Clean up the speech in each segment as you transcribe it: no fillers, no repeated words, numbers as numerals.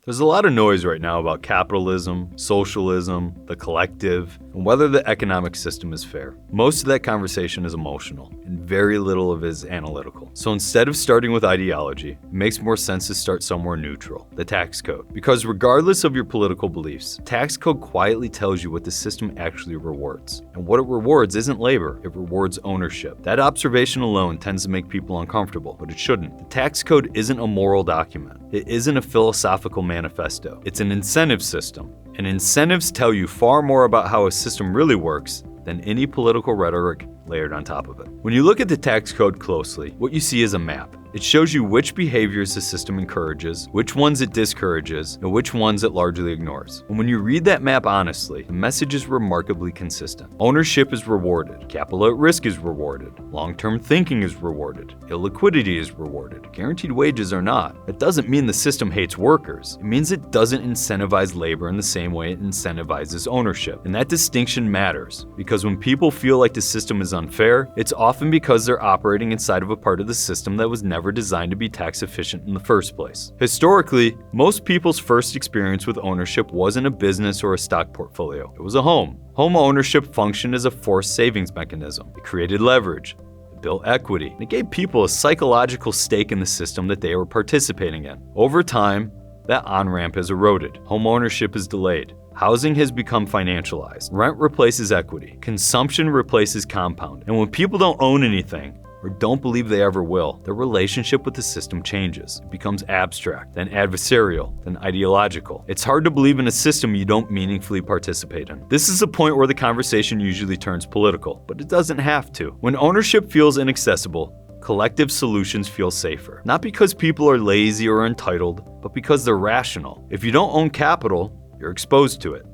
There's a lot of noise right now about capitalism, socialism, the collective, and whether the economic system is fair. Most of that conversation is emotional, and very little of it is analytical. So instead of starting with ideology, it makes more sense to start somewhere neutral, the tax code. Because regardless of your political beliefs, tax code quietly tells you what the system actually rewards. And what it rewards isn't labor, it rewards ownership. That observation alone tends to make people uncomfortable, but it shouldn't. The tax code isn't a moral document. It isn't a philosophical manifesto. It's an incentive system. And incentives tell you far more about how a system really works than any political rhetoric layered on top of it. When you look at the tax code closely, what you see is a map. It shows you which behaviors the system encourages, which ones it discourages, and which ones it largely ignores. And when you read that map honestly, the message is remarkably consistent. Ownership is rewarded. Capital at risk is rewarded. Long-term thinking is rewarded. Illiquidity is rewarded. Guaranteed wages are not. That doesn't mean the system hates workers. It means it doesn't incentivize labor in the same way it incentivizes ownership. And that distinction matters, because when people feel like the system is unfair, it's often because they're operating inside of a part of the system that was never designed to be tax efficient in the first place. Historically, most people's first experience with ownership wasn't a business or a stock portfolio. It was a home. Home ownership functioned as a forced savings mechanism. It created leverage. It built equity. It gave people a psychological stake in the system that they were participating in. Over time, that on-ramp has eroded. Home ownership is delayed. Housing has become financialized. Rent replaces equity. Consumption replaces compound. And when people don't own anything, or don't believe they ever will, their relationship with the system changes. It becomes abstract, then adversarial, then ideological. It's hard to believe in a system you don't meaningfully participate in. This is a point where the conversation usually turns political, but it doesn't have to. When ownership feels inaccessible, collective solutions feel safer. Not because people are lazy or entitled, but because they're rational. If you don't own capital, you're exposed to it.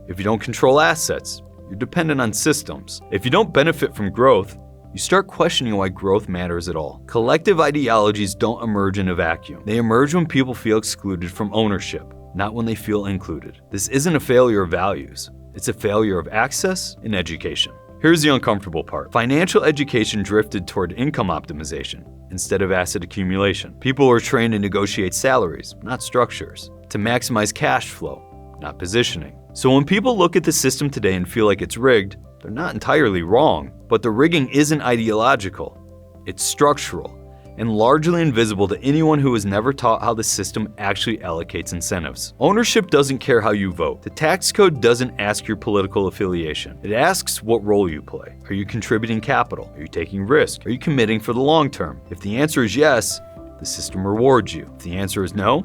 If you don't control assets, you're dependent on systems. If you don't benefit from growth, you start questioning why growth matters at all. Collective ideologies don't emerge in a vacuum. They emerge when people feel excluded from ownership, not when they feel included. This isn't a failure of values. It's a failure of access and education. Here's the uncomfortable part. Financial education drifted toward income optimization instead of asset accumulation. People were trained to negotiate salaries, not structures, to maximize cash flow, not positioning. So when people look at the system today and feel like it's rigged, they're not entirely wrong, but the rigging isn't ideological. It's structural and largely invisible to anyone who has never taught how the system actually allocates incentives. Ownership doesn't care how you vote. The tax code doesn't ask your political affiliation. It asks what role you play. Are you contributing capital? Are you taking risk? Are you committing for the long term? If the answer is yes, the system rewards you. If the answer is no,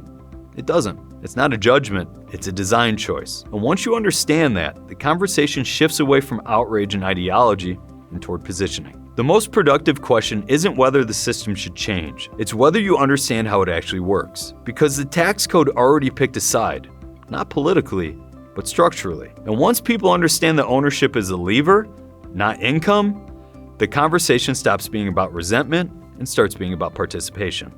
it doesn't. It's not a judgment, it's a design choice. And once you understand that, the conversation shifts away from outrage and ideology and toward positioning. The most productive question isn't whether the system should change, it's whether you understand how it actually works. Because the tax code already picked a side, not politically, but structurally. And once people understand that ownership is a lever, not income, the conversation stops being about resentment and starts being about participation.